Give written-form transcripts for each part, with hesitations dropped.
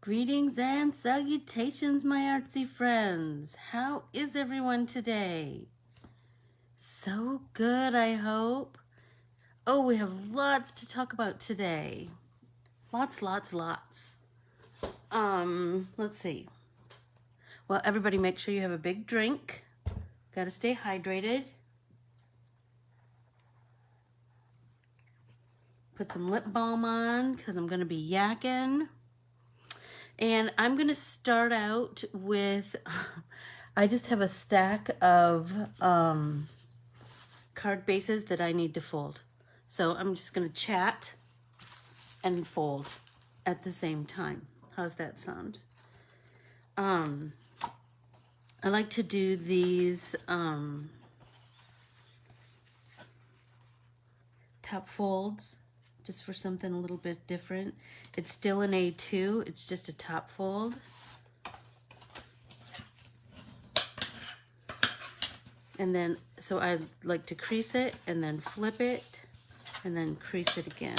Greetings and salutations, my artsy friends. How is everyone today? So good, I hope. Oh, we have lots to talk about today. Lots. Let's see. Well, everybody make sure you have a big drink. Got to stay hydrated. Put some lip balm on because I'm going to be yakking. And I'm going to start out with, I just have a stack of card bases that I need to fold. So I'm just going to chat and fold at the same time. How's that sound? I like to do these top folds just for something a little bit different. It's still an A2, it's just a top fold. And then, so I like to crease it and then flip it and then crease it again.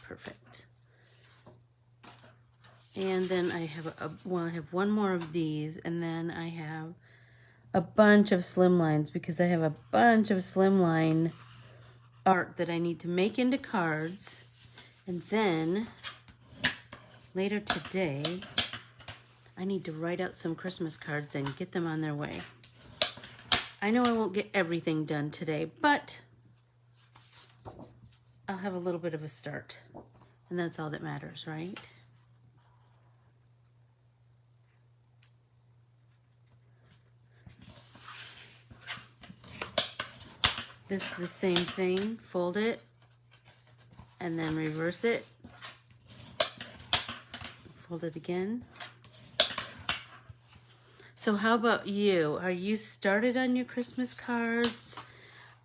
Perfect. And then I have I have one more of these, and then I have a bunch of slim lines because I have a bunch of slim line art that I need to make into cards. And then later today, I need to write out some Christmas cards and get them on their way. I know I won't get everything done today, but I'll have a little bit of a start. And that's all that matters, right? This is the same thing. Fold it and then reverse it. Fold it again. So how about you? Are you started on your Christmas cards?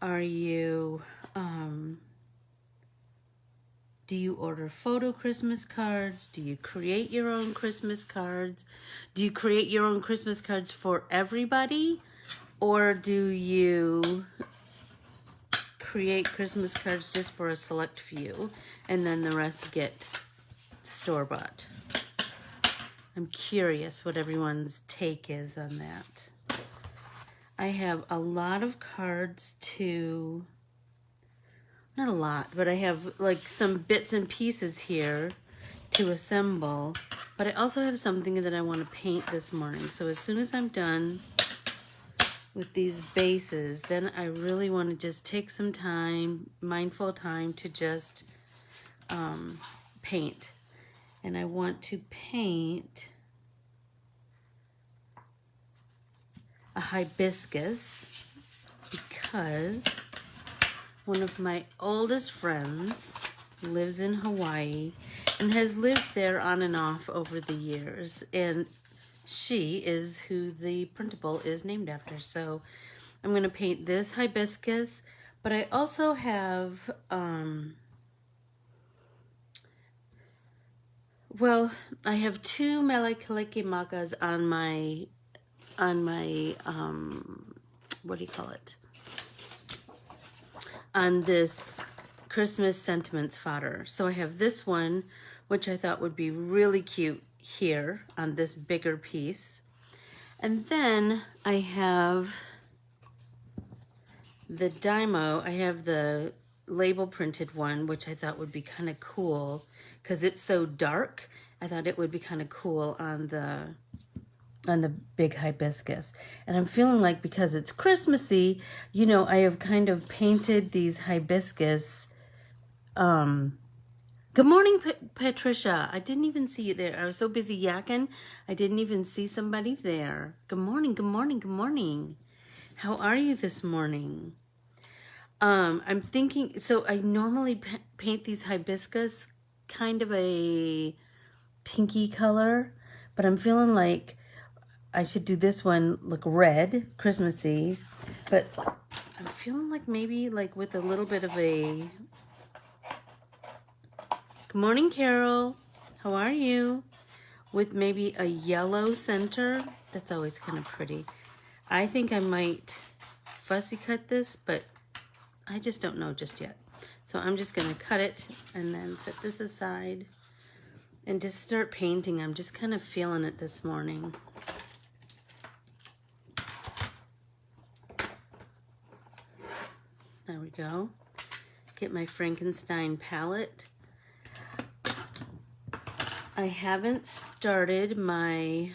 Are you, do you order photo Christmas cards? Do you create your own Christmas cards? Do you create your own Christmas cards for everybody? Or do you create Christmas cards just for a select few and then the rest get store-bought? I'm curious what everyone's take is on that. I have a lot of cards to, not a lot, but I have like some bits and pieces here to assemble, but I also have something that I want to paint this morning. So as soon as I'm done with these bases, then I really want to just take some time, mindful time, to just paint. And I want to paint a hibiscus because one of my oldest friends lives in Hawaii and has lived there on and off over the years, and she is who the printable is named after. So I'm going to paint this hibiscus, but I also have, well, I have two mele kalikimaka on my, what do you call it? On this Christmas sentiments fodder. So I have this one, which I thought would be really cute here on this bigger piece. And then I have the Dymo. I have the label printed one, which I thought would be kind of cool because it's so dark. I thought it would be kind of cool on the big hibiscus. And I'm feeling like because it's Christmassy, you know, I have kind of painted these hibiscus. Good morning, Patricia. I didn't even see you there. I was so busy yakking, I didn't even see somebody there. Good morning, good morning, good morning. How are you this morning? I'm thinking, so I normally paint these hibiscus kind of a pinky color, but I'm feeling like I should do this one look red, Christmassy, but I'm feeling like maybe like with a little bit of a, good morning, Carol. How are you? With maybe a yellow center. That's always kind of pretty. I think I might fussy cut this, but I just don't know just yet. So I'm just going to cut it and then set this aside. and just start painting. I'm just kind of feeling it this morning. There we go. Get my Frankenstein palette. I haven't started my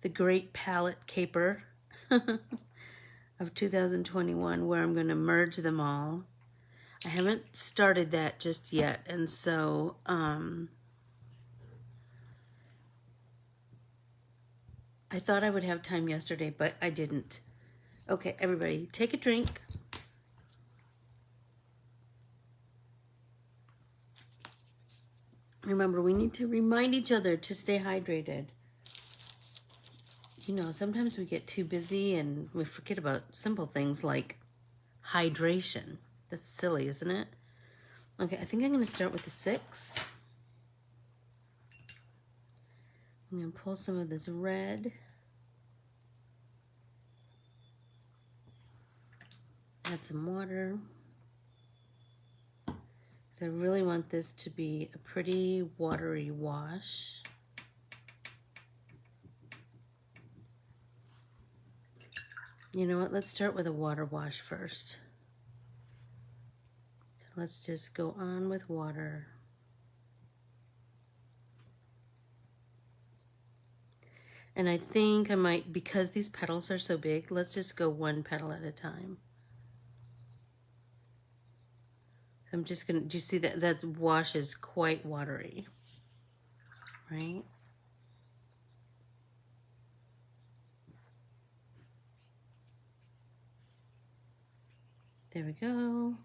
the Great Palette Caper of 2021, where I'm going to merge them all. I haven't started that just yet, and so I thought I would have time yesterday, but I didn't. Okay, everybody, take a drink. Remember, we need to remind each other to stay hydrated. You know, sometimes we get too busy and we forget about simple things like hydration. That's silly, isn't it? Okay, I think I'm going to start with the 6. I'm going to pull some of this red. Add some water. So I really want this to be a pretty watery wash. You know what? Let's start with a water wash first. So let's just go on with water. And I think I might, because these petals are so big, let's just go one petal at a time. So I'm just gonna, do you see that? That wash is quite watery, right? There we go.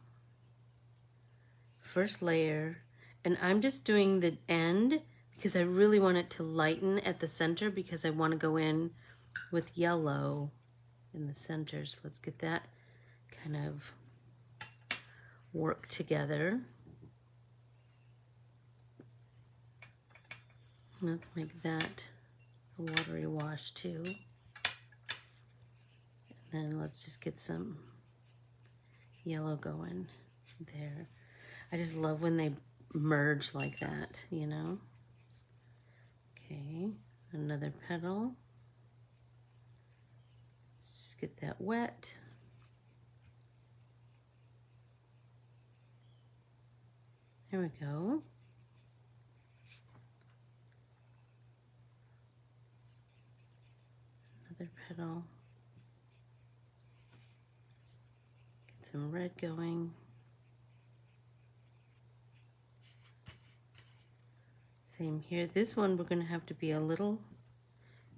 First layer. And I'm just doing the end because I really want it to lighten at the center, because I want to go in with yellow in the center. So let's get that kind of work together. Let's make that a watery wash too. And then let's just get some yellow going there. I just love when they merge like that, you know? Okay, another petal. Let's just get that wet. There we go. Another petal. Get some red going. Same here. This one we're going to have to be a little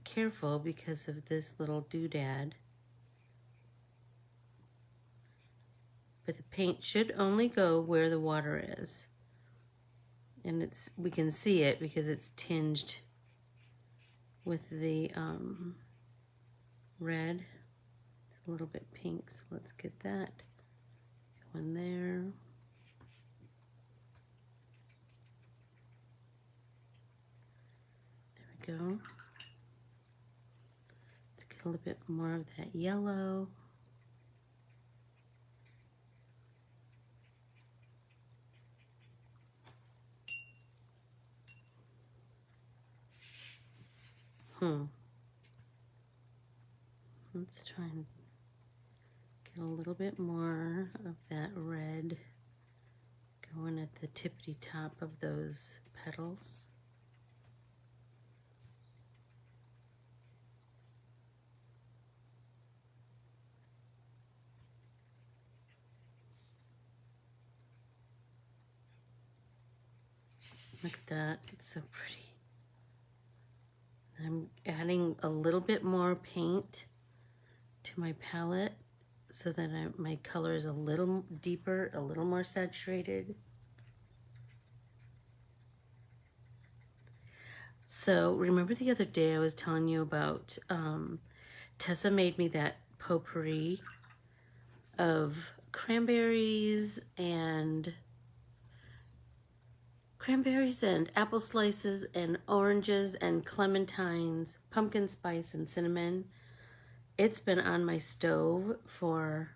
careful because of this little doodad. But the paint should only go where the water is. And it's, we can see it because it's tinged with the red. It's a little bit pink, so let's get that going there. There we go. Let's get a little bit more of that yellow. Let's try and get a little bit more of that red going at the tippity top of those petals. Look at that, it's so pretty. I'm adding a little bit more paint to my palette so that my color is a little deeper, a little more saturated. So remember the other day I was telling you about Tessa made me that potpourri of cranberries and apple slices and oranges and clementines, pumpkin spice and cinnamon. It's been on my stove for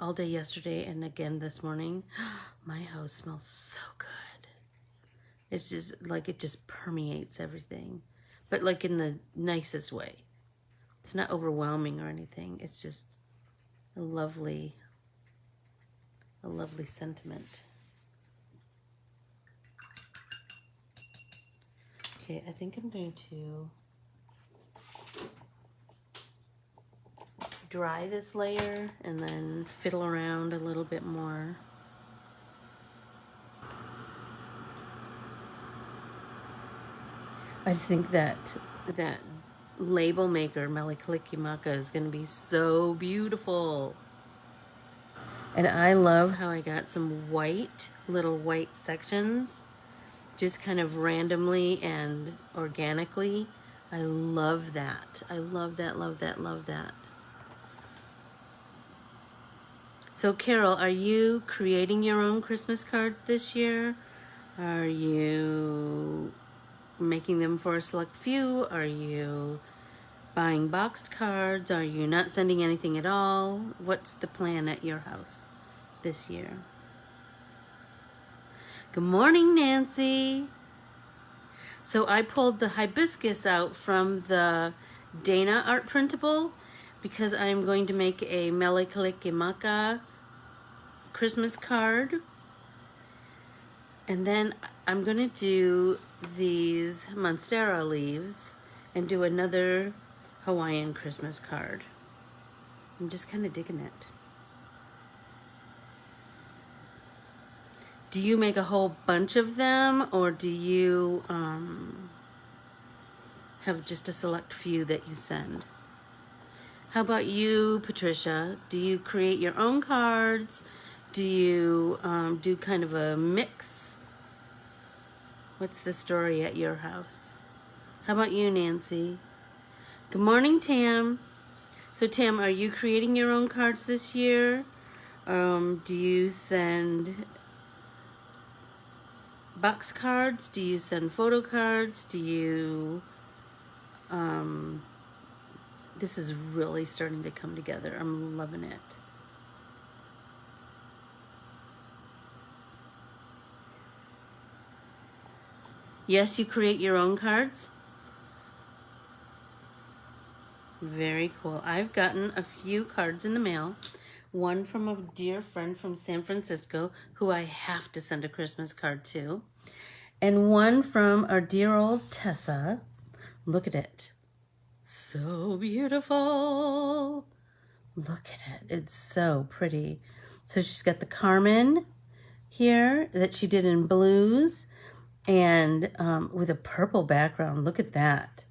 all day yesterday and again this morning. My house smells so good. It's just like it just permeates everything, but like in the nicest way. It's not overwhelming or anything. It's just a lovely sentiment. Okay, I think I'm going to dry this layer and then fiddle around a little bit more. I just think that label maker, Mele Kalikimaka, is going to be so beautiful. And I love how I got some little white sections, just kind of randomly and organically. I love that. I love that, love that, love that. So Carol, are you creating your own Christmas cards this year? Are you making them for a select few? Are you buying boxed cards? Are you not sending anything at all? What's the plan at your house this year? Good morning, Nancy. So I pulled the hibiscus out from the Dana art printable because I'm going to make a Mele Kalikimaka Christmas card. And then I'm going to do these monstera leaves and do another Hawaiian Christmas card. I'm just kind of digging it. Do you make a whole bunch of them, or do you have just a select few that you send? How about you, Patricia? Do you create your own cards? Do you do kind of a mix? What's the story at your house? How about you, Nancy? Good morning, Tam. So Tam, are you creating your own cards this year? Do you send box cards? Do you send photo cards? Do you... This is really starting to come together. I'm loving it. Yes, you create your own cards? Very cool. I've gotten a few cards in the mail. One from a dear friend from San Francisco who I have to send a Christmas card to. And one from our dear old Tessa. Look at it. So beautiful. Look at it. It's so pretty. So she's got the Carmen here that she did in blues and with a purple background. Look at that.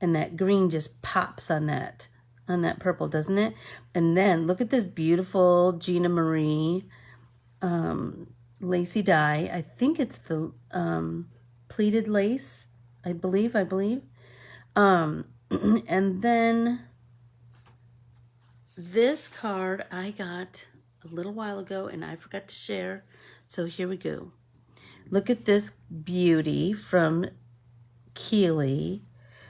And that green just pops on that purple, doesn't it? And then look at this beautiful Gina Marie lacy dye. I think it's the pleated lace, I believe. And then this card I got a little while ago and I forgot to share. So here we go. Look at this beauty from Keely.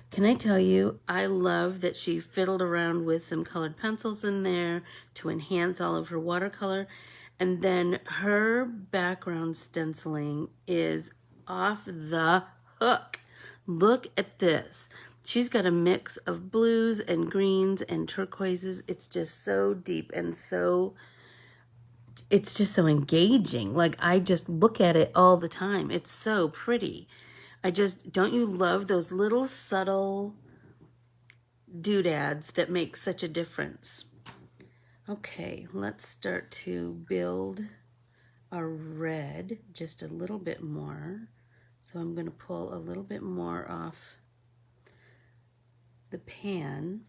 Can I tell you, I love that she fiddled around with some colored pencils in there to enhance all of her watercolor. And then her background stenciling is off the hook. Look at this. She's got a mix of blues and greens and turquoises. It's just so deep and so, it's just so engaging. Like I just look at it all the time. It's so pretty. Don't you love those little subtle doodads that make such a difference? Okay, let's start to build our red just a little bit more. So I'm going to pull a little bit more off the pan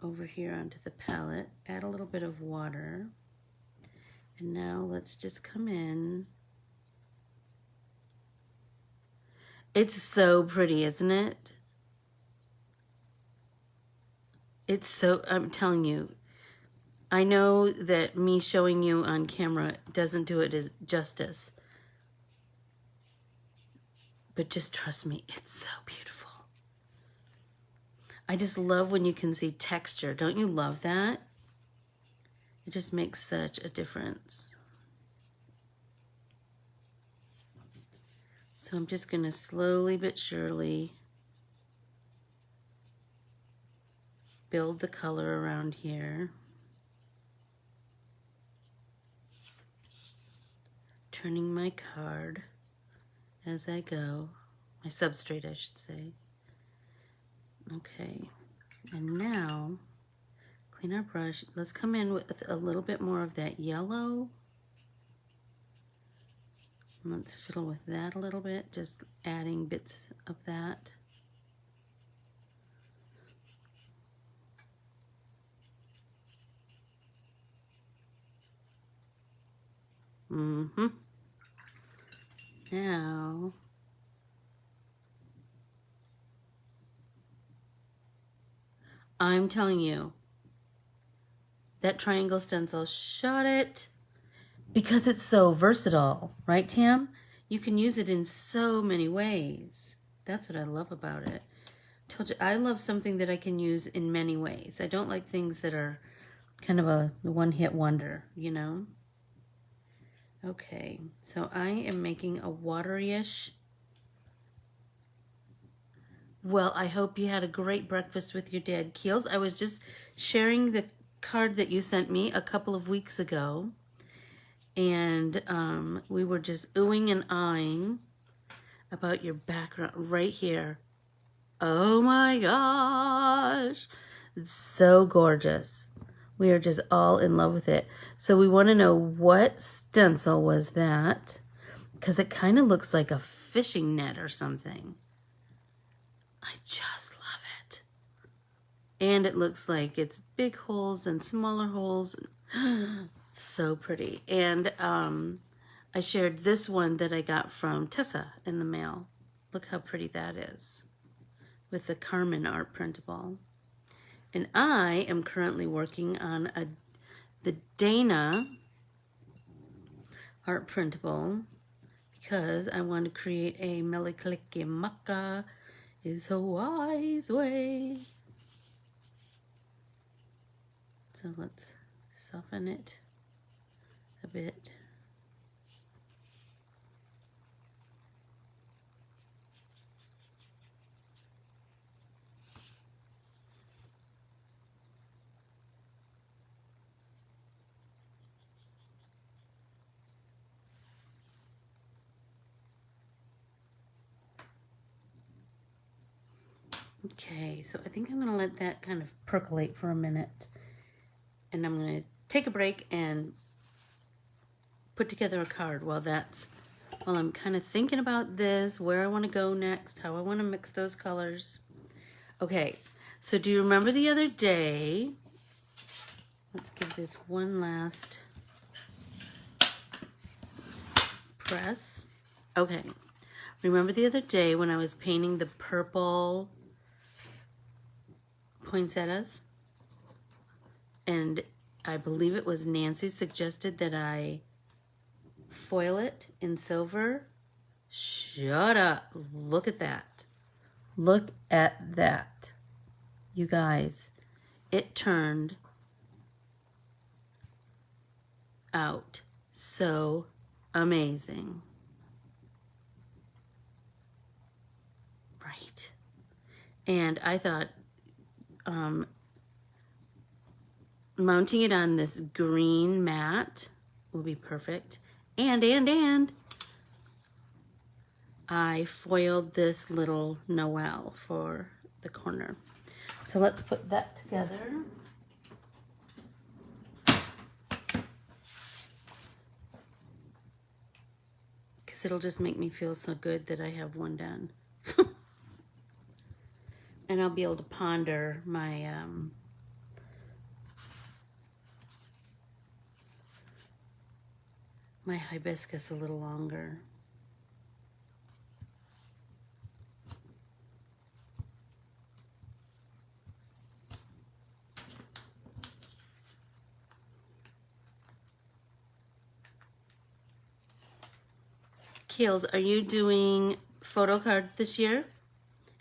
over here onto the palette, add a little bit of water, and now let's just come in. It's so pretty, isn't it? It's so, I'm telling you, I know that me showing you on camera doesn't do it as justice, but just trust me, it's so beautiful. I just love when you can see texture. Don't you love that? It just makes such a difference. So I'm just going to slowly but surely build the color around here. Turning my card as I go. My substrate, I should say. Okay, and now clean our brush. Let's come in with a little bit more of that yellow. Let's fiddle with that a little bit, just adding bits of that. Now, I'm telling you, that triangle stencil, shut it, because it's so versatile, right, Tam? You can use it in so many ways. That's what I love about it. Told you, I love something that I can use in many ways. I don't like things that are kind of a one-hit wonder, you know? Okay, so I am making a watery-ish. Well, I hope you had a great breakfast with your dad, Keels. I was just sharing the card that you sent me a couple of weeks ago, and we were just oohing and eyeing about your background right here. Oh my gosh, it's so gorgeous. We are just all in love with it. So we want to know, what stencil was that? Because it kind of looks like a fishing net or something. I just love it. And it looks like it's big holes and smaller holes. So pretty. And I shared this one that I got from Tessa in the mail. Look how pretty that is, with the Carmen art printable. And I am currently working on the Dana art printable, because I want to create a Meliklikimaka is a wise way. So let's soften it a bit. Okay, so I think I'm going to let that kind of percolate for a minute. And I'm going to take a break and put together a card while I'm kind of thinking about this, where I want to go next, how I want to mix those colors. Okay, so do you remember the other day? Let's give this one last press. Okay, remember the other day when I was painting the purple poinsettias? And I believe it was Nancy suggested that I foil it in silver. Shut up. Look at that. Look at that. You guys, it turned out so amazing. Right. And I thought, mounting it on this green mat will be perfect. And I foiled this little Noel for the corner. So let's put that together. Because it'll just make me feel so good that I have one done. And I'll be able to ponder my my hibiscus a little longer. Keels, are you doing photo cards this year?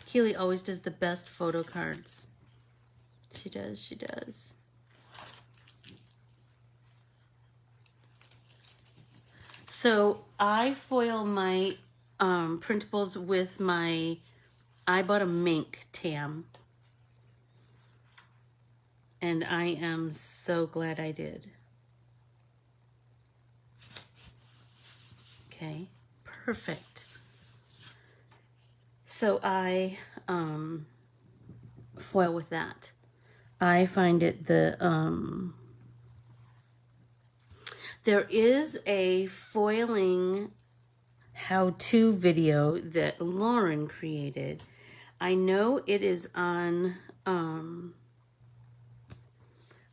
Keely always does the best photo cards. She does, she does. So I foil my printables with I bought a mink tam. And I am so glad I did. Okay, perfect. So I foil with that. I find it there is a foiling how-to video that Lauren created. I know it is on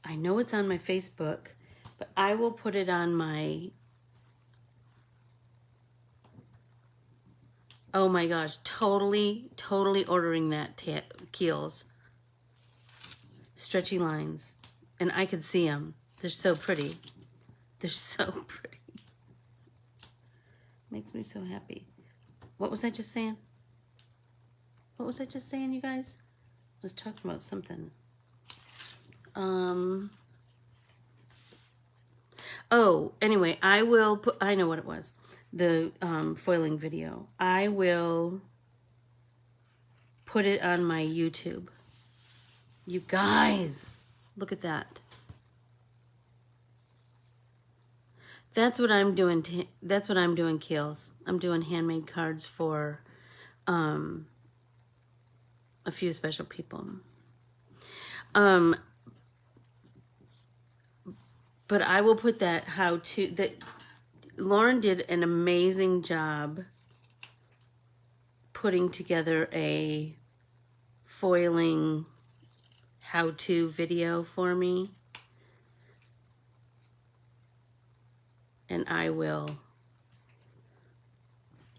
I know it's on my Facebook, but I will put it on my, oh my gosh, totally ordering that, Keels. Stretchy lines. And I could see them. They're so pretty. They're so pretty. Makes me so happy. What was I just saying? What was I just saying, you guys? I was talking about something. Oh, anyway, I will put, I know what it was. The foiling video. I will put it on my YouTube. You guys, look at that. That's what I'm doing. That's what I'm doing, Keels. I'm doing handmade cards for a few special people. But I will put that how-to, that Lauren did an amazing job putting together a foiling how-to video for me. And I will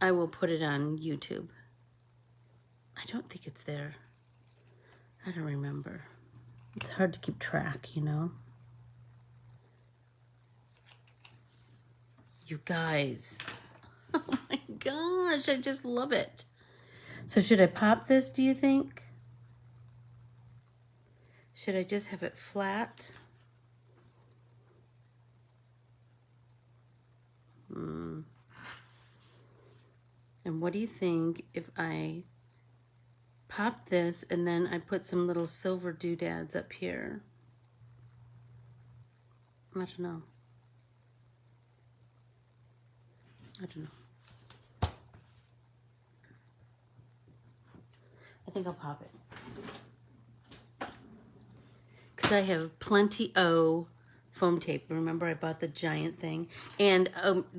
put it on YouTube. I don't think it's there. I don't remember. It's hard to keep track, you know? You guys. Oh my gosh, I just love it. So should I pop this, do you think? Should I just have it flat? And what do you think if I pop this and then I put some little silver doodads up here? I don't know. I don't know. I think I'll pop it. Because I have plenty of foam tape. Remember I bought the giant thing. And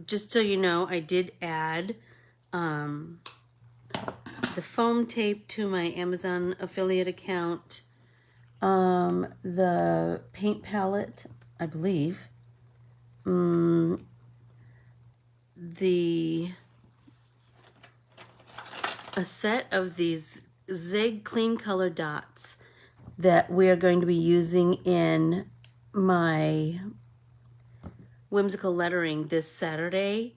just so you know, I did add the foam tape to my Amazon affiliate account. The paint palette, I believe. A set of these Zig Clean Color dots that we are going to be using in my whimsical lettering this Saturday.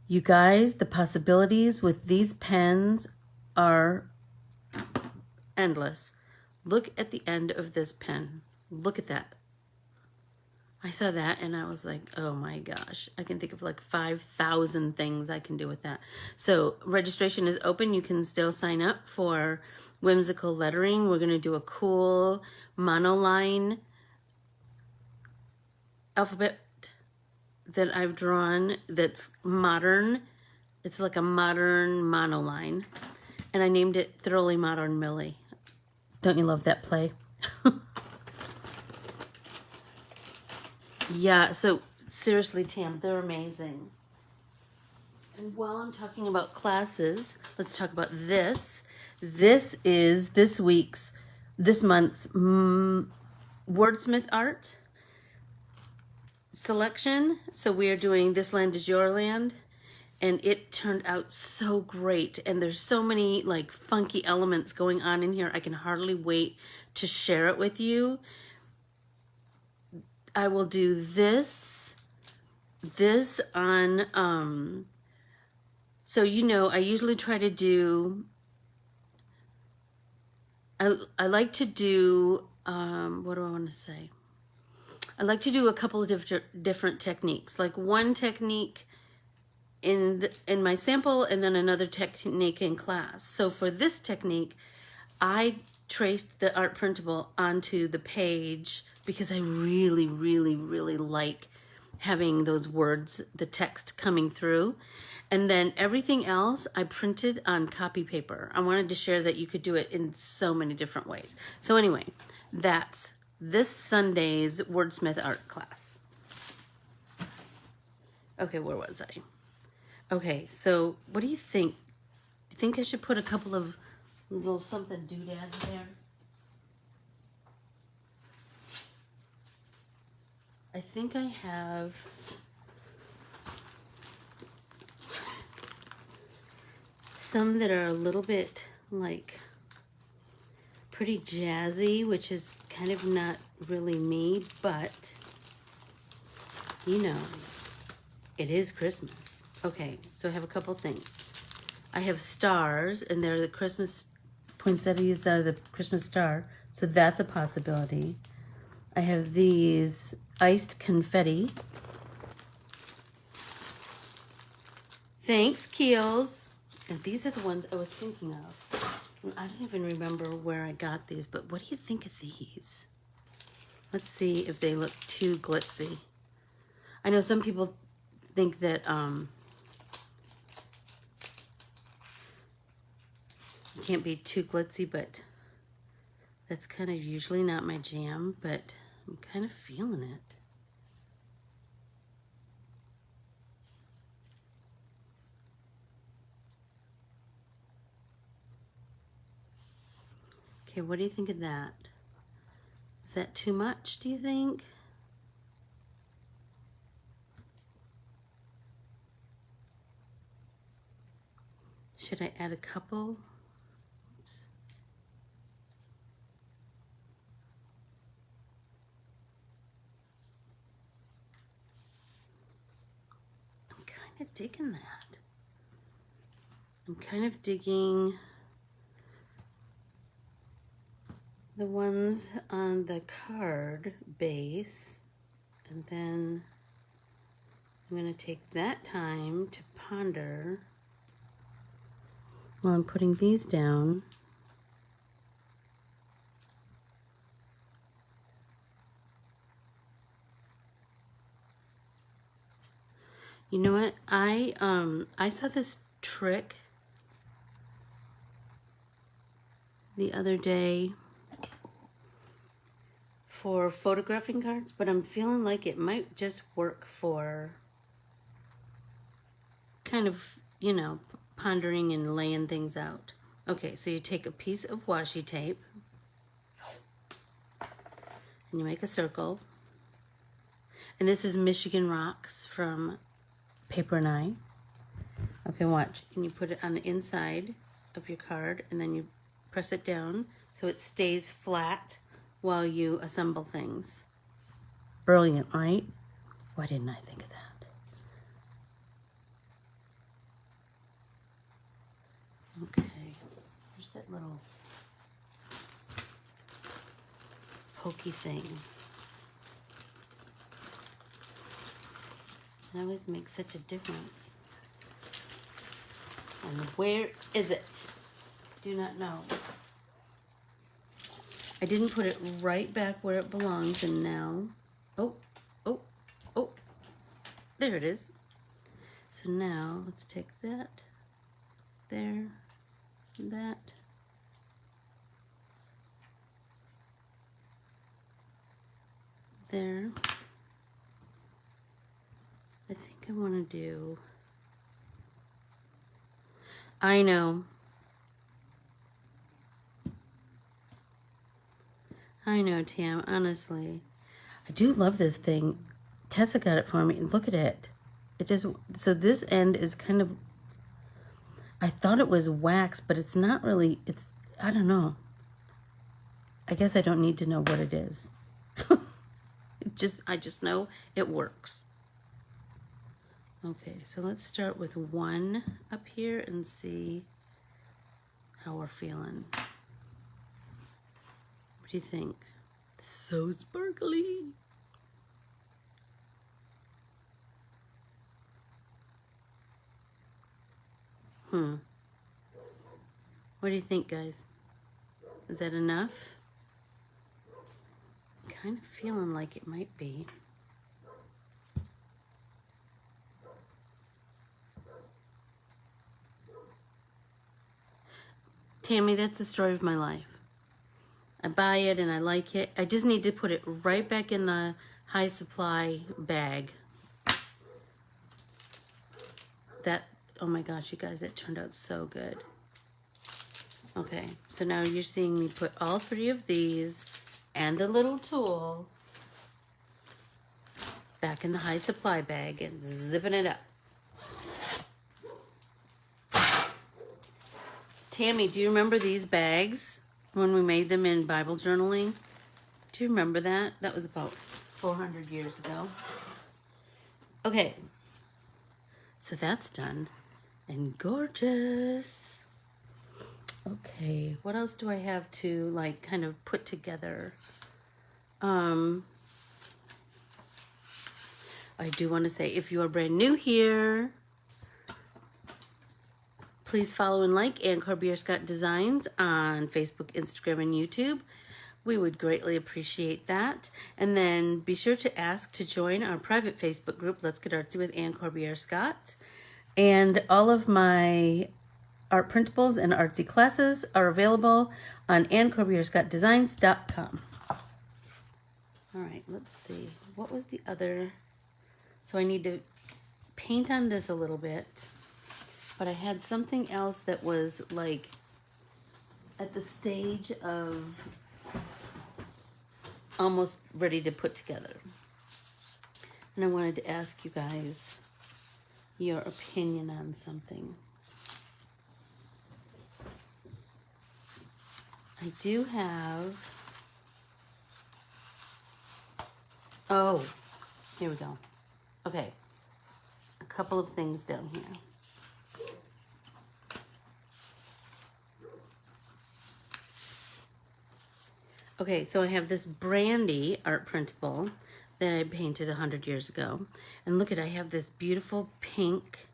You guys, the possibilities with these pens are endless. Look at the end of this pen. Look at that. I saw that and I was like, oh my gosh, I can think of like 5,000 things I can do with that. So registration is open. You can still sign up for whimsical lettering. We're going to do a cool monoline alphabet that I've drawn that's modern. It's like a modern monoline. And I named it Thoroughly Modern Millie. Don't you love that play? Yeah, so seriously, Tam, they're amazing. And while I'm talking about classes, let's talk about this. This is this month's Wordsmith Art selection. So we are doing This Land Is Your Land. And it turned out so great. And there's so many like funky elements going on in here. I can hardly wait to share it with you. I will do this on, so you know, I usually try to do, I like to do, what do I want to say? I like to do a couple of different techniques. Like one technique in my sample and then another technique in class. So for this technique, I traced the art printable onto the page because I really, really, really like having those words, the text coming through. And then everything else I printed on copy paper. I wanted to share that you could do it in so many different ways. So anyway, that's this Sunday's Wordsmith art class. Okay, where was I? Okay, so what do you think? Do you think I should put a couple of little something doodads there? I think I have some that are a little bit like pretty jazzy, which is kind of not really me, but you know, it is Christmas. Okay, so I have a couple things. I have stars, and they're the Christmas poinsettias are the Christmas star, so that's a possibility. I have these iced confetti. Thanks, Keels. And these are the ones I was thinking of. And I don't even remember where I got these, but what do you think of these? Let's see if they look too glitzy. I know some people think that it can't be too glitzy, but that's kind of usually not my jam, but I'm kind of feeling it. Okay, what do you think of that? Is that too much, do you think? Should I add a couple? Oops. I'm kind of digging that. I'm kind of digging the ones on the card base, and then I'm going to take that time to ponder while I'm putting these down. You know what? I saw this trick the other day for photographing cards, but I'm feeling like it might just work for kind of, you know, pondering and laying things out. Okay, so you take a piece of washi tape and you make a circle. And this is Michigan Rocks from Paper and I. Okay, watch. And you put it on the inside of your card, and then you press it down so it stays flat while you assemble things. Brilliant, right? Why didn't I think of that? Okay, here's that little pokey thing. It always makes such a difference. And where is it? Do not know. I didn't put it right back where it belongs, and now, oh, there it is. So now let's take that, there, that. There. I think I want to do, I know, Tam, honestly. I do love this thing. Tessa got it for me, and look at it. It just, so this end is kind of, I thought it was wax, but it's not really, it's, I don't know. I guess I don't need to know what it is. I just know it works. Okay, so let's start with one up here and see how we're feeling. What do you think? So sparkly. What do you think, guys? Is that enough? Kind of feeling like it might be. Tammy, that's the story of my life. I buy it and I like it. I just need to put it right back in the high supply bag. That, oh my gosh, you guys, that turned out so good. Okay, so now you're seeing me put all 3 of these and the little tool back in the high supply bag and zipping it up. Tammy, do you remember these bags when we made them in Bible journaling? Do you remember that? That was about 400 years ago. Okay, so that's done and gorgeous. Okay, what else do I have to like kind of put together? I do want to say, if you are brand new here, please follow and like Ann Corbiere-Scott Designs on Facebook, Instagram, and YouTube. We would greatly appreciate that. And then be sure to ask to join our private Facebook group, Let's Get Artsy with Ann Corbiere-Scott. And all of my art printables and artsy classes are available on anncorbierescottdesigns.com. All right, let's see. What was the other? So I need to paint on this a little bit. But I had something else that was like at the stage of almost ready to put together. And I wanted to ask you guys your opinion on something. I do have, oh, here we go. Okay, a couple of things down here. Okay, so I have this Brandy art printable that I painted 100 years ago. And look at, I have this beautiful pink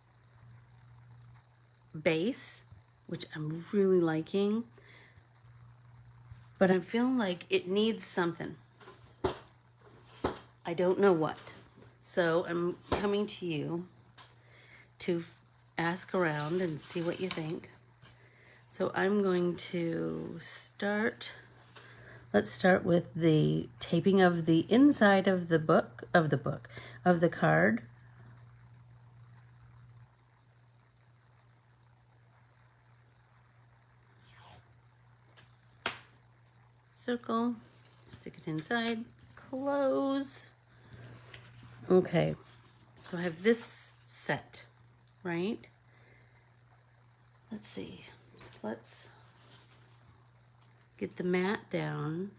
base, which I'm really liking. But I'm feeling like it needs something. I don't know what. So I'm coming to you to ask around and see what you think. So I'm going to start. Let's start with the taping of the inside of the of the card. Circle, stick it inside, close. Okay, so I have this set, right? Let's see, so let's get the mat down.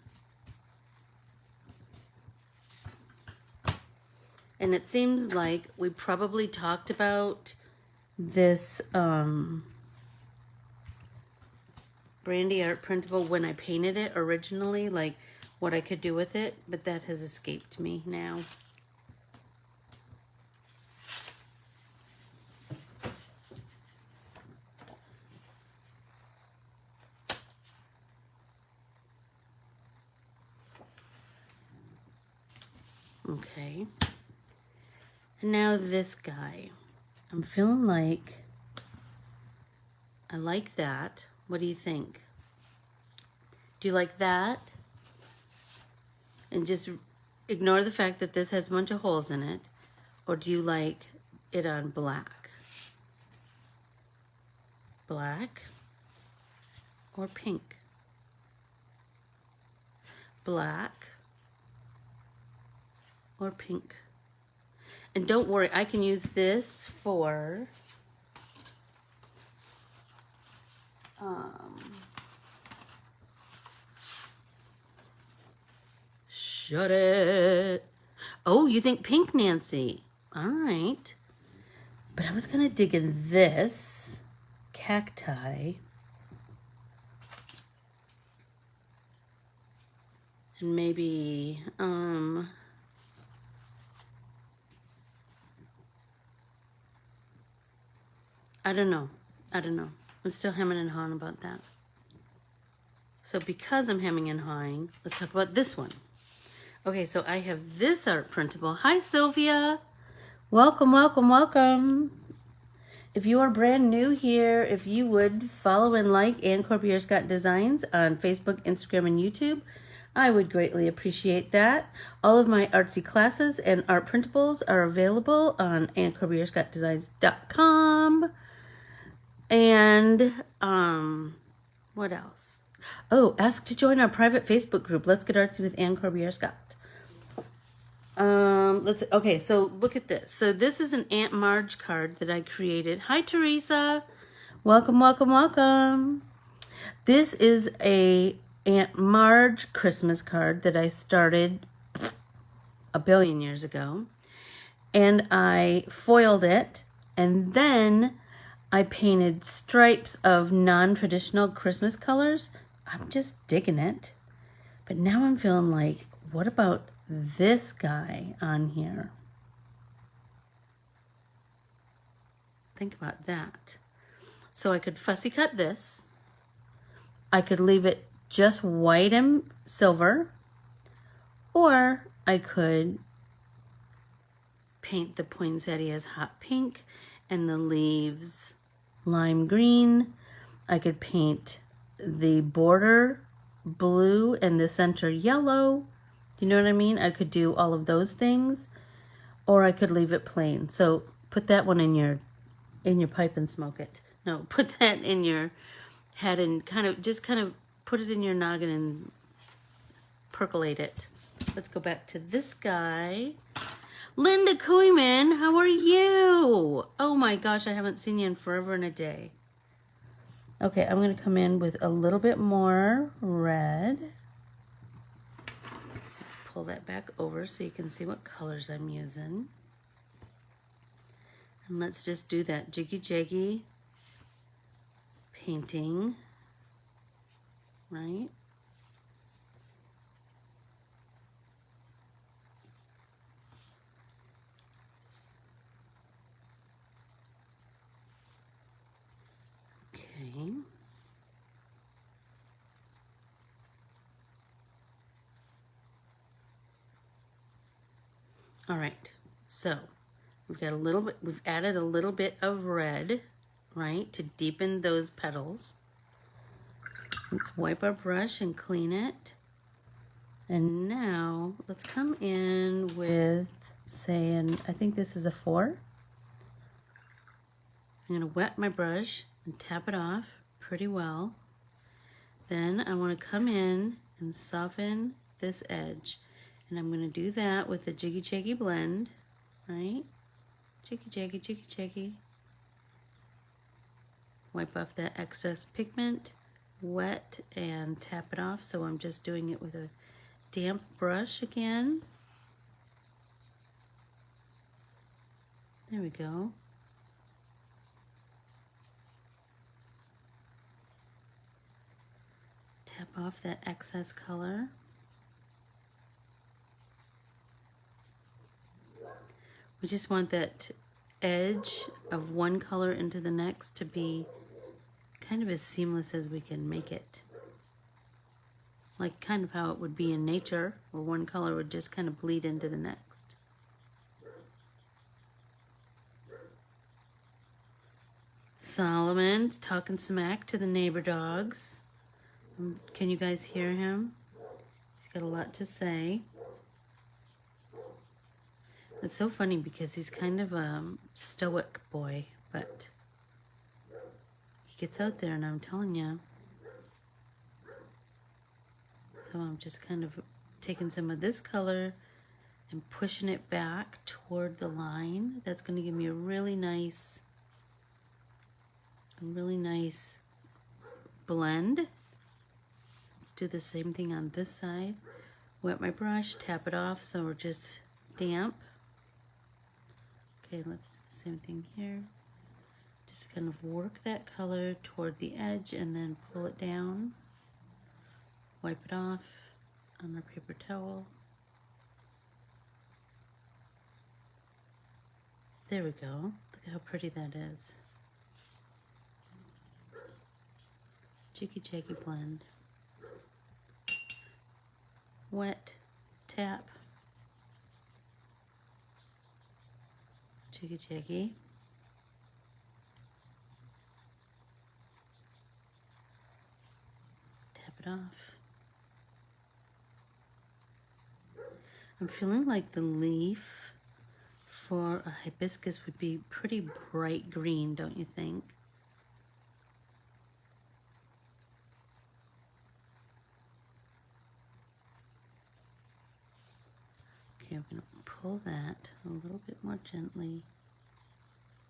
And it seems like we probably talked about this Brandy art printable when I painted it originally, like what I could do with it, but that has escaped me now. Okay. And now this guy. I'm feeling like I like that. What do you think? Do you like that? And just ignore the fact that this has a bunch of holes in it. Or do you like it on black? Black or pink? Black or pink? And don't worry, I can use this for shut it. Oh, you think pink, Nancy? All right. But I was gonna dig in this cacti and maybe I don't know. I don't know. I'm still hemming and hawing about that. So because I'm hemming and hawing, let's talk about this one. Okay, so I have this art printable. Hi, Sylvia. Welcome, welcome, welcome. If you are brand new here, if you would follow and like Corbiere-Scott Designs on Facebook, Instagram, and YouTube, I would greatly appreciate that. All of my artsy classes and art printables are available on anncorbierescottdesigns.com. And what else? Oh, ask to join our private Facebook group. Let's get artsy with Corbiere-Scott. Okay, so look at this. So this is an Aunt Marge card that I created. Hi, Teresa. Welcome, welcome, welcome. This is a Aunt Marge Christmas card that I started a billion years ago. And I foiled it, and then I painted stripes of non-traditional Christmas colors. I'm just digging it. But now I'm feeling like, what about this guy on here? Think about that. So I could fussy cut this. I could leave it just white and silver, or I could paint the poinsettias hot pink and the leaves lime green. I could paint the border blue and the center yellow. You know what I mean? I could do all of those things, or I could leave it plain. So put that one in your pipe and smoke it. No, put that in your head and kind of put it in your noggin and percolate it. Let's go back to this guy. Linda Koyman, how are you? Oh my gosh, I haven't seen you in forever and a day. Okay, I'm going to come in with a little bit more red. Let's pull that back over so you can see what colors I'm using. And let's just do that jiggy-jaggy painting, right? Okay. All right, so we've added a little bit of red, right, to deepen those petals. Let's wipe our brush and clean it. And now let's come in with, say, I think this is a 4. I'm gonna wet my brush and tap it off pretty well. Then I want to come in and soften this edge. And I'm going to do that with the Jiggy Jaggy blend, right? Jiggy Jaggy, Jiggy Jaggy. Wipe off that excess pigment, wet, and tap it off. So I'm just doing it with a damp brush again. There we go. Tap off that excess color. We just want that edge of one color into the next to be kind of as seamless as we can make it. Like kind of how it would be in nature, where one color would just kind of bleed into the next. Solomon's talking smack to the neighbor dogs. Can you guys hear him? He's got a lot to say. It's so funny because he's kind of a stoic boy, but he gets out there and I'm telling you. So I'm just kind of taking some of this color and pushing it back toward the line. That's going to give me a really nice blend. Let's do the same thing on this side. Wet my brush, tap it off so we're just damp. Okay, let's do the same thing here. Just kind of work that color toward the edge and then pull it down. Wipe it off on our paper towel. There we go. Look at how pretty that is. Jiggy Jaggy blend. Wet, tap. Jiggy Jaggy. Tap it off. I'm feeling like the leaf for a hibiscus would be pretty bright green, don't you think? Okay, I'm going to pull that a little bit more gently.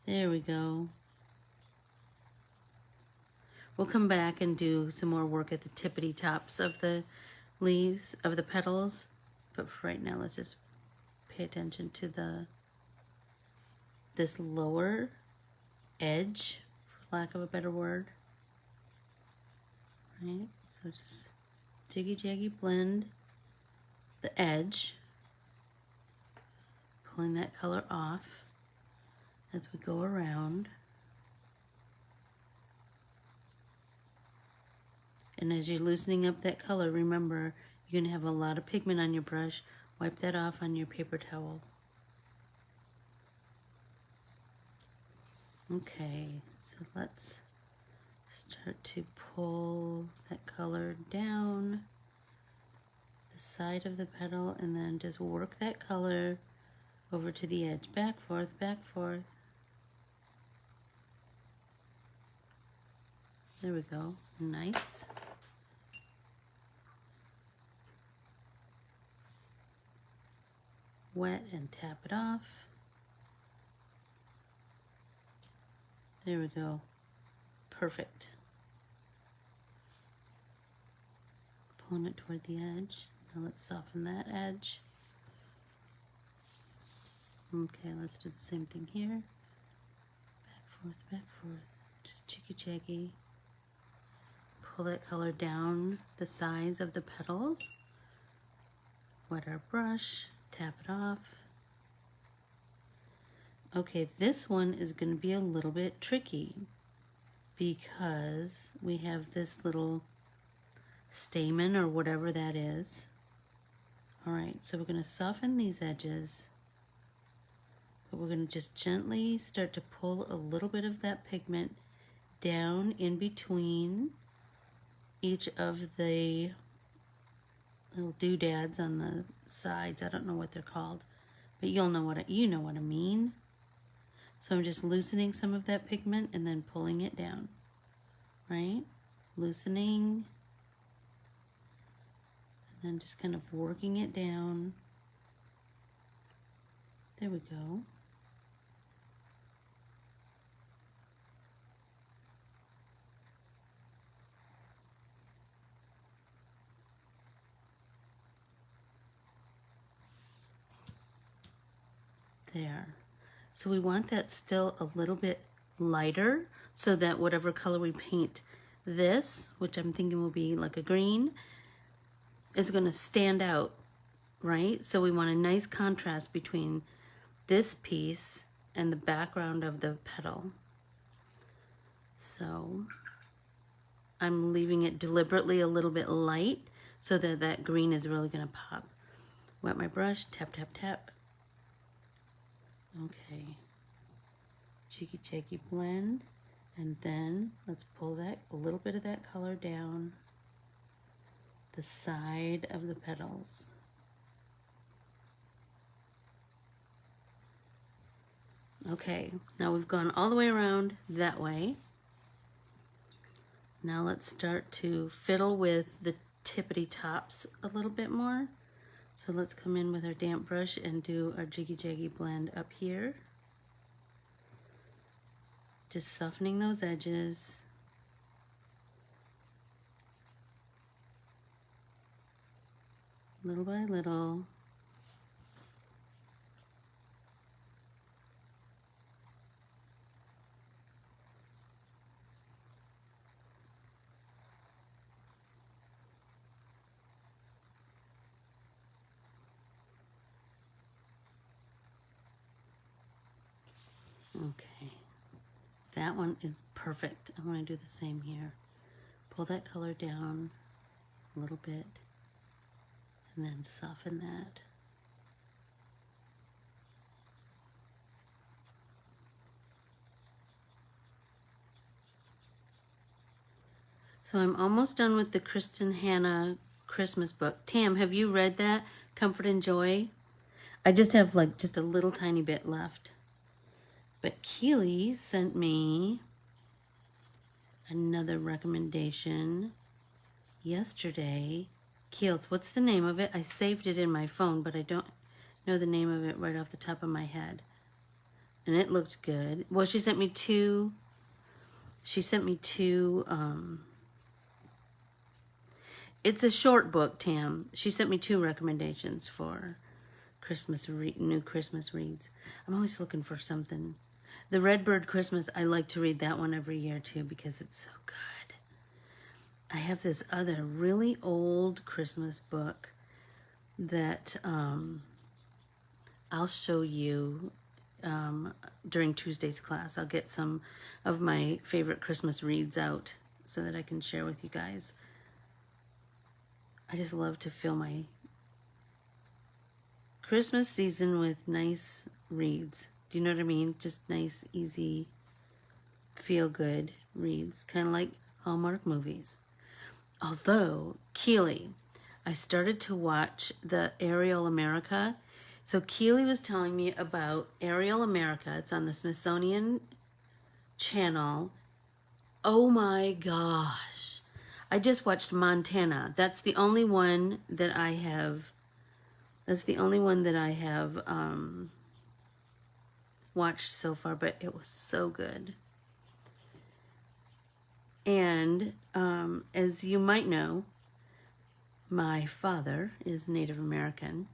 There we go. We'll come back and do some more work at the tippity tops of the leaves, of the petals. But for right now, let's just pay attention to this lower edge, for lack of a better word. Right? So just Jiggy Jaggy blend the edge, pulling that color off as we go around. And as you're loosening up that color, remember, you're going to have a lot of pigment on your brush. Wipe that off on your paper towel. Okay, so let's start to pull that color down the side of the petal and then just work that color over to the edge. Back, forth, back, forth. There we go. Nice. Wet and tap it off. There we go. Perfect. Pulling it toward the edge. Now let's soften that edge. Okay, let's do the same thing here. Back, forth, back, forth. Just jiggy jaggy. Pull that color down the sides of the petals. Wet our brush. Tap it off. Okay, this one is going to be a little bit tricky because we have this little stamen or whatever that is. All right, so we're going to soften these edges, but we're going to just gently start to pull a little bit of that pigment down in between each of the little doodads on the sides. I don't know what they're called, but you know what I mean. So I'm just loosening some of that pigment and then pulling it down, right? Loosening, and then just kind of working it down. There we go. There. So we want that still a little bit lighter so that whatever color we paint this, which I'm thinking will be like a green, is going to stand out, right? So we want a nice contrast between this piece and the background of the petal. So I'm leaving it deliberately a little bit light so that that green is really going to pop. Wet my brush, tap, tap, tap. Okay, jiggy jaggy blend, and then let's pull that a little bit of that color down the side of the petals. Okay, now we've gone all the way around that way. Now let's start to fiddle with the tippity tops a little bit more. So let's come in with our damp brush and do our jiggy jaggy blend up here. Just softening those edges. Little by little. Okay, that one is perfect. I want to do the same here. pull that color down a little bit and then soften that. So I'm almost done with the Kristen Hanna Christmas book. Tam, have you read that? Comfort and Joy? I just have like just a little tiny bit left. But Keely sent me another recommendation yesterday. Keels, what's the name of it? I saved it in my phone, but I don't know the name of it right off the top of my head. And it looked good. Well, she sent me two. It's a short book, Tam. She sent me 2 recommendations for new Christmas reads. I'm always looking for something. The Redbird Christmas, I like to read that one every year too because it's so good. I have this other really old Christmas book that I'll show you during Tuesday's class. I'll get some of my favorite Christmas reads out so that I can share with you guys. I just love to fill my Christmas season with nice reads. Do you know what I mean? Just nice, easy, feel-good reads. Kind of like Hallmark movies. Although, Keely, I started to watch the Ariel America. So Keely was telling me about Ariel America. It's on the Smithsonian Channel. Oh my gosh. I just watched Montana. That's the only one that I have. Watched so far, but it was so good. And as you might know, my father is Native American,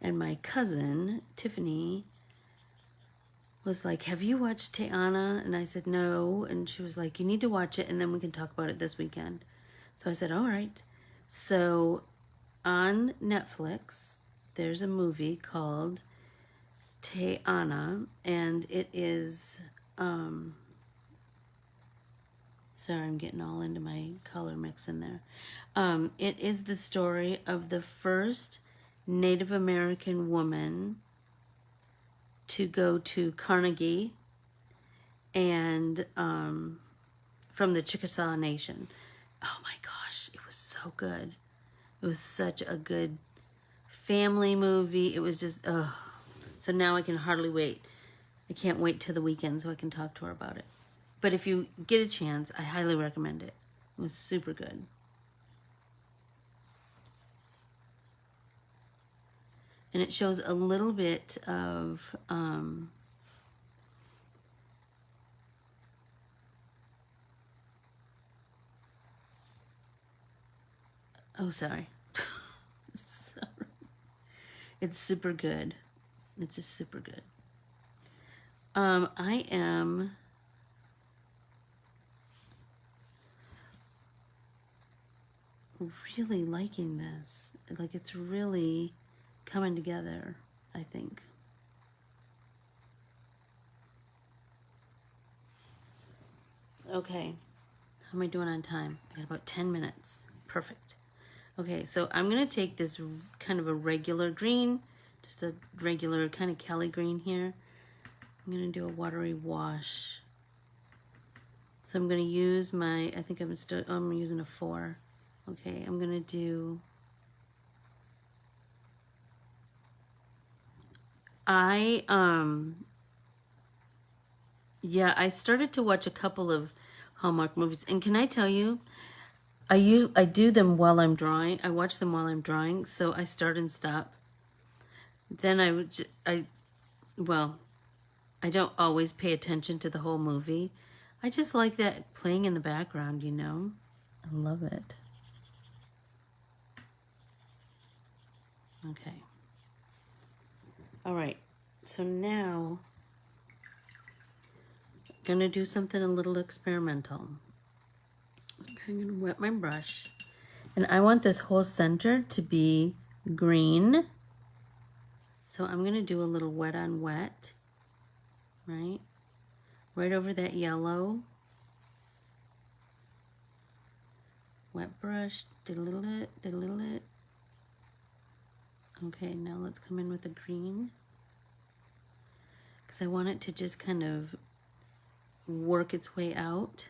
and my cousin Tiffany was like, have you watched Teana? And I said, no. And she was like, you need to watch it and then we can talk about it this weekend. So I said, all right. So on Netflix, there's a movie called Teana, and it is, sorry, I'm getting all into my color mix in there. It is the story of the first Native American woman to go to Carnegie and from the Chickasaw Nation. Oh my gosh, it was so good. It was such a good family movie. It was just, so now I can hardly wait. I can't wait till the weekend so I can talk to her about it. But if you get a chance, I highly recommend it. It was super good. And it shows a little bit of oh, sorry. Sorry. It's super good. It's just super good. I am really liking this. Like, it's really coming together, I think. Okay, how am I doing on time? I got about 10 minutes. Perfect. Okay, so I'm gonna take this kind of a regular green, just a regular kind of Kelly green here. I'm gonna do a watery wash. So I'm gonna use my, I think I'm using a 4. Okay, I'm gonna do, I started to watch a couple of Hallmark movies, and can I tell you, I do them while I'm drawing. I watch them while I'm drawing, so I start and stop. Then I don't always pay attention to the whole movie. I just like that playing in the background, you know? I love it. Okay. All right. So now I'm going to do something a little experimental. Okay, I'm going to wet my brush. And I want this whole center to be green. So I'm going to do a little wet on wet, right? Right over that yellow. Wet brush, diddle it, diddle it. Okay, now let's come in with the green. Because I want it to just kind of work its way out.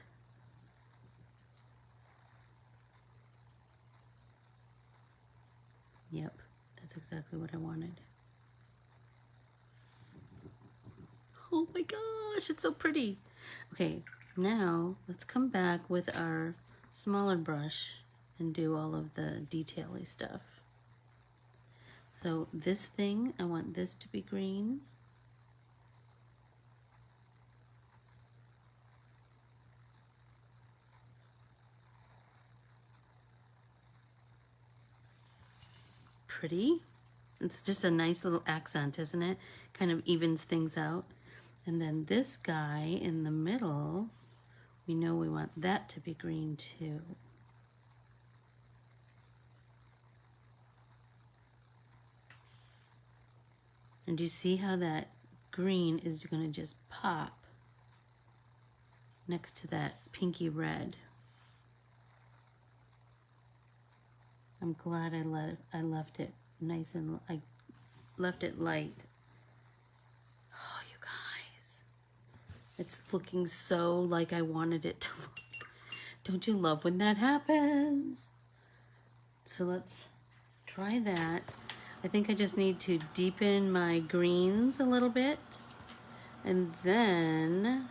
Yep, that's exactly what I wanted. Oh my gosh, it's so pretty. Okay, now let's come back with our smaller brush and do all of the detail-y stuff. So this thing, I want this to be green. Pretty. It's just a nice little accent, isn't it? Kind of evens things out. And then this guy in the middle, we know we want that to be green too. And do you see how that green is going to just pop next to that pinky red? I'm glad I left it nice and I left it light. Oh, you guys, it's looking so like I wanted it to look. Don't you love when that happens? So let's try that. I think I just need to deepen my greens a little bit, and then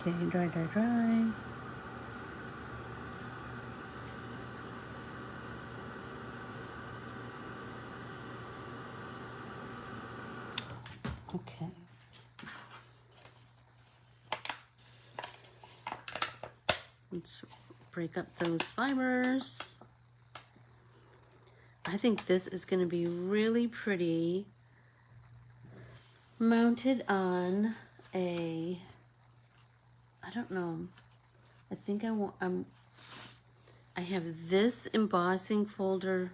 okay, dry, dry, dry. Okay. Let's break up those fibers. I think this is going to be really pretty mounted on a, I don't know, I think I have this embossing folder.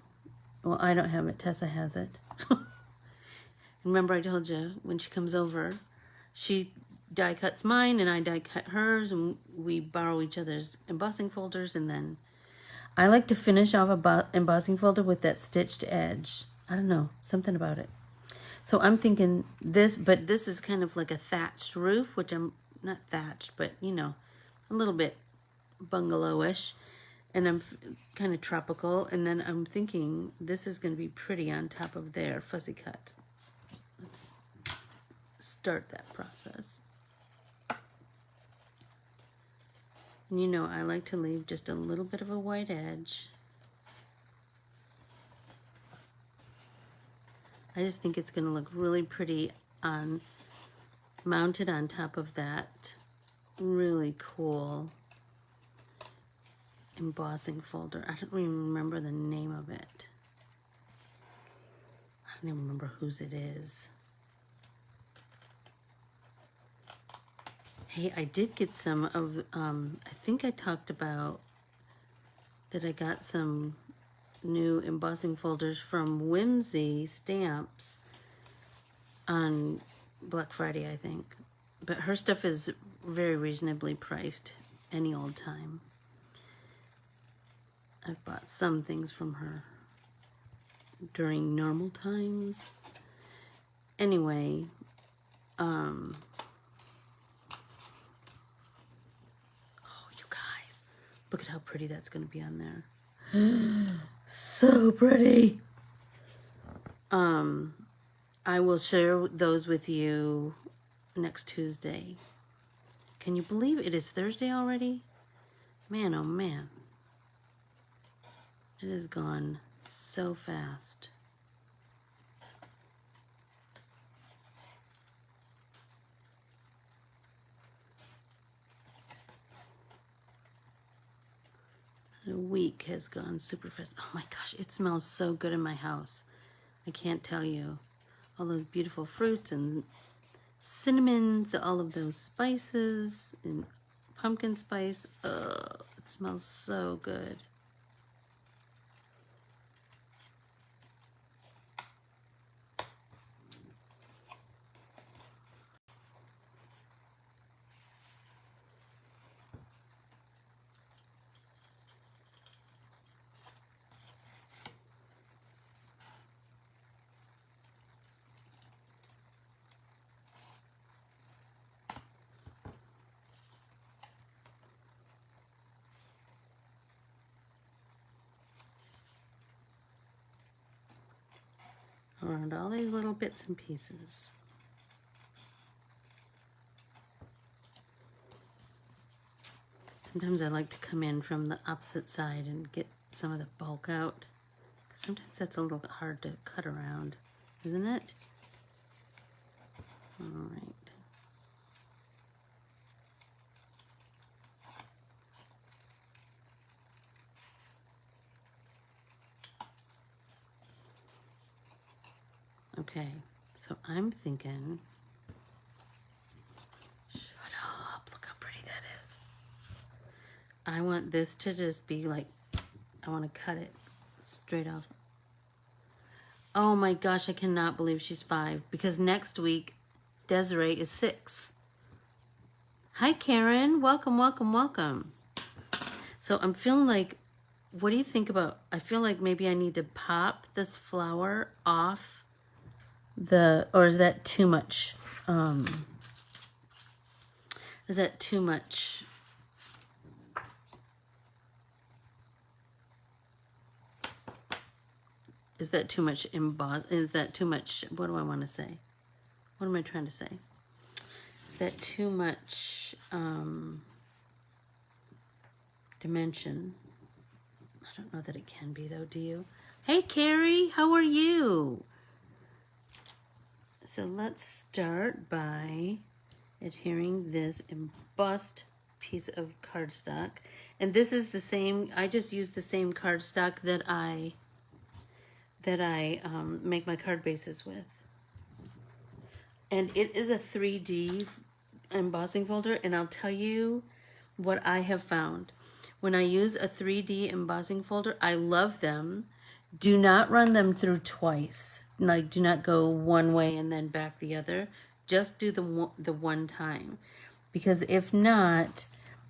Well, I don't have it, Tessa has it. Remember I told you when she comes over, she die cuts mine and I die cut hers, and we borrow each other's embossing folders, and then I like to finish off a embossing folder with that stitched edge. I don't know, something about it. So I'm thinking this, but this is kind of like a thatched roof, which I'm not thatched, but you know, a little bit bungalowish, and I'm kind of tropical, and then I'm thinking this is going to be pretty on top of their fussy cut. Let's start that process. And you know, I like to leave just a little bit of a white edge. I just think it's going to look really pretty on mounted on top of that really cool embossing folder. I don't even remember the name of it. I don't even remember whose it is. Hey, I did get some of, I think I talked about that I got some new embossing folders from Whimsy Stamps on Black Friday, I think. But her stuff is very reasonably priced any old time. I've bought some things from her during normal times. Anyway, oh, you guys, look at how pretty that's going to be on there. So pretty. I will share those with you next Tuesday. Can you believe it is Thursday already? Man, oh man. It has gone so fast. The week has gone super fast. Oh my gosh, it smells so good in my house. I can't tell you. All those beautiful fruits and cinnamons, all of those spices and pumpkin spice. It smells so good. around all these little bits and pieces. Sometimes I like to come in from the opposite side and get some of the bulk out. Sometimes that's a little bit hard to cut around, isn't it? All right. Okay, so I'm thinking, shut up, look how pretty that is. I want this to just be like, I want to cut it straight off. Oh my gosh, I cannot believe she's 5 because next week Desiree is 6. Hi Karen, welcome, welcome, welcome. So I'm feeling like, what do you think about, I feel like maybe I need to pop this flower off or is that too much? Is that too much? Is that too much is that too much, what do I want to say? What am I trying to say? Is that too much dimension? I don't know that it can be though, do you? Hey Carrie, how are you? So let's start by adhering this embossed piece of cardstock. And this is the same, I just used the same cardstock that I make my card bases with. And it is a 3D embossing folder, and I'll tell you what I have found. When I use a 3D embossing folder, I love them. Do not run them through twice. Like, do not go one way and then back the other. Just do the one time. Because if not,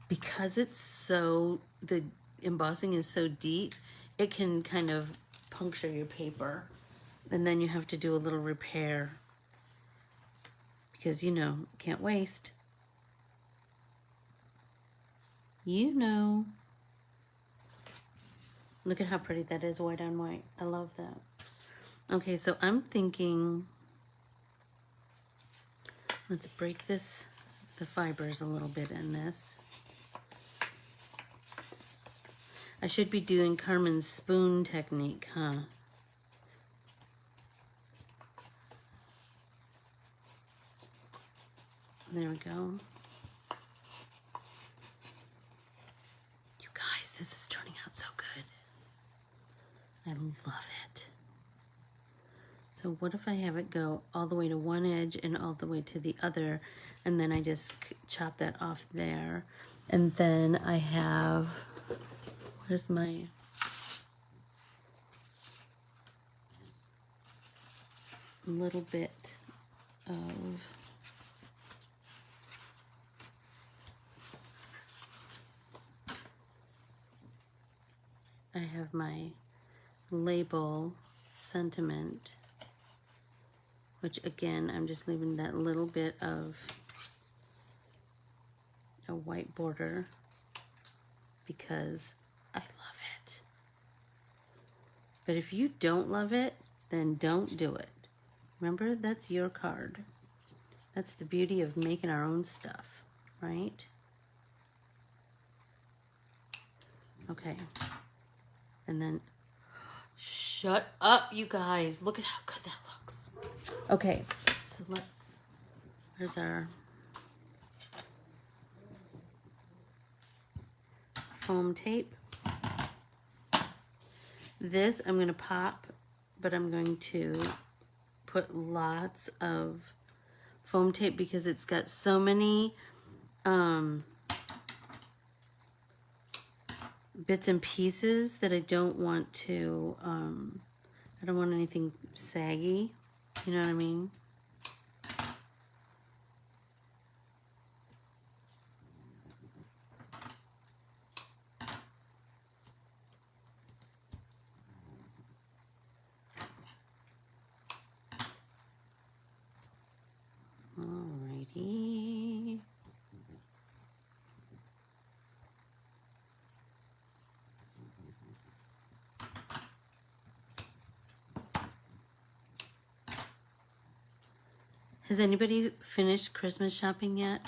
because it's so, the embossing is so deep, it can kind of puncture your paper. And then you have to do a little repair. Because, you know, can't waste. You know. Look at how pretty that is, white on white. I love that. Okay, so I'm thinking, let's break the fibers a little bit in this. I should be doing Carmen's spoon technique, huh? There we go. You guys, this is turning out so good. I love it. So what if I have it go all the way to one edge and all the way to the other, and then I just chop that off there. And then I have, where's my, little bit of, I have my label sentiment, which again, I'm just leaving that little bit of a white border because I love it. But if you don't love it, then don't do it. Remember, that's your card. That's the beauty of making our own stuff, right? Okay. And then, shut up, you guys. Look at how good that looks. Okay, so there's our foam tape. This I'm going to pop, but I'm going to put lots of foam tape because it's got so many bits and pieces that I don't want to, I don't want anything saggy, you know what I mean? Alrighty. Has anybody finished Christmas shopping yet?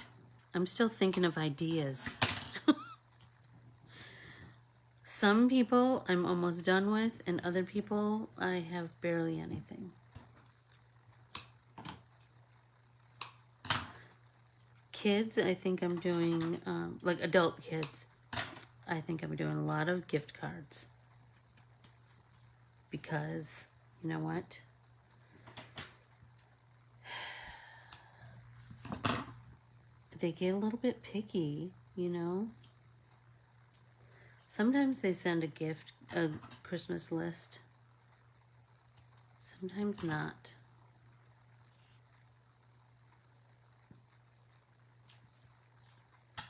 I'm still thinking of ideas. Some people I'm almost done with, and other people I have barely anything. Kids, I think I'm doing, like adult kids, I think I'm doing a lot of gift cards. Because, you know what? They get a little bit picky, you know? Sometimes they send a Christmas list. Sometimes not.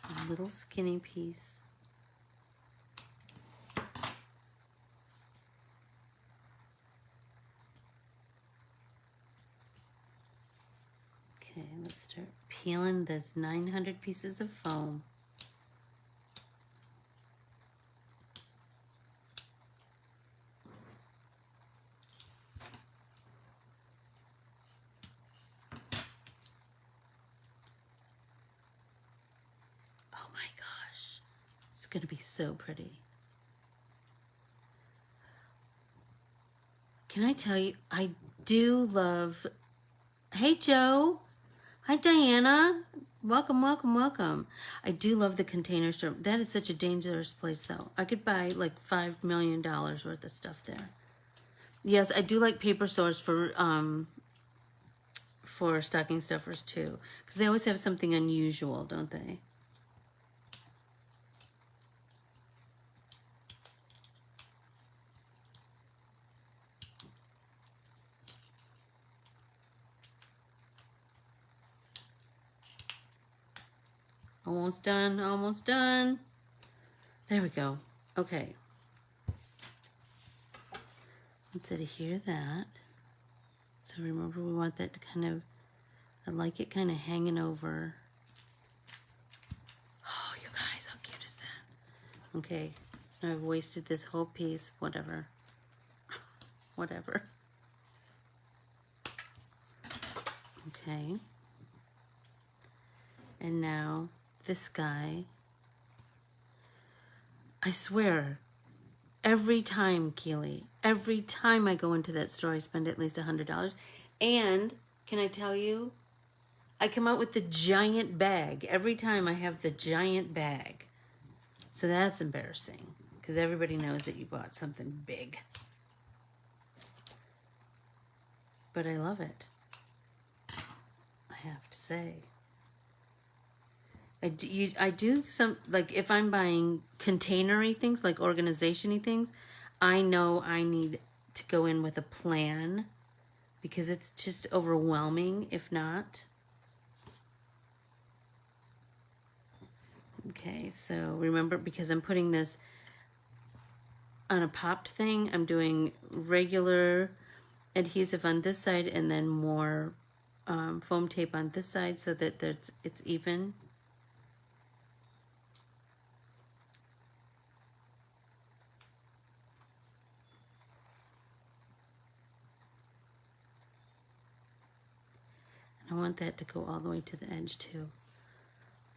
A little skinny piece. Okay, let's start peeling this 900 pieces of foam. Oh my gosh, it's gonna be so pretty. Can I tell you, I do love, hey Joe, hi Diana, welcome, welcome, welcome. I do love the Container Store. That is such a dangerous place though. I could buy like $5 million worth of stuff there. Yes, I do like paper stores for stocking stuffers too, because they always have something unusual, don't they? Almost done, almost done. There we go. Okay. Let's adhere that. So remember, we want that to kind of, I like it kind of hanging over. Oh, you guys, how cute is that? Okay, so now I've wasted this whole piece, whatever. Whatever. Okay. And now this guy, I swear, every time, Keely, every time I go into that store, I spend at least $100. And can I tell you, I come out with the giant bag. Every time I have the giant bag. So that's embarrassing, because everybody knows that you bought something big. But I love it, I have to say. I do some, like if I'm buying container-y things, like organization-y things, I know I need to go in with a plan, because it's just overwhelming if not. Okay, so remember, because I'm putting this on a popped thing, I'm doing regular adhesive on this side and then more foam tape on this side so that it's even. I want that to go all the way to the edge too.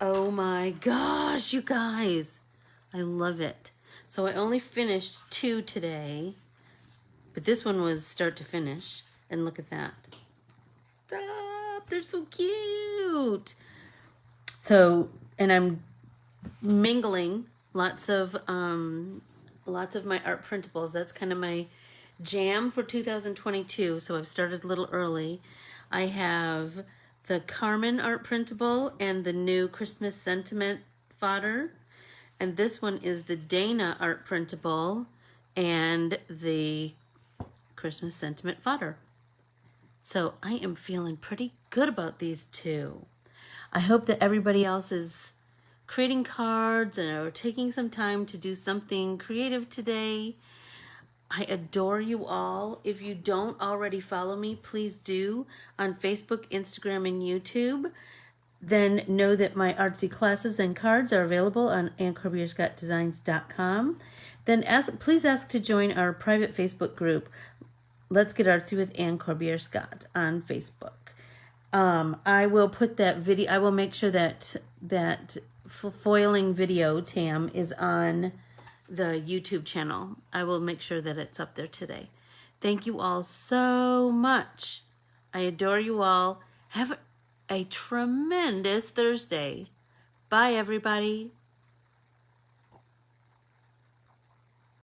Oh my gosh, you guys. I love it. So I only finished 2 today, but this one was start to finish. And look at that. Stop, they're so cute. So, and I'm mingling lots of my art printables. That's kind of my jam for 2022. So I've started a little early. I have the Carmen art printable and the new Christmas sentiment fodder. And this one is the Dana art printable and the Christmas sentiment fodder. So I am feeling pretty good about these 2. I hope that everybody else is creating cards and are taking some time to do something creative today. I adore you all. If you don't already follow me, please do on Facebook, Instagram, and YouTube. Then know that my artsy classes and cards are available on anncorbierescottdesigns.com. Then please ask to join our private Facebook group, Let's Get Artsy with Ann Corbiere-Scott on Facebook. I will put that video, I will make sure that foiling video, Tam, is on the YouTube channel. I will make sure that it's up there today. Thank you all so much. I adore you all. Have a tremendous Thursday. Bye, everybody.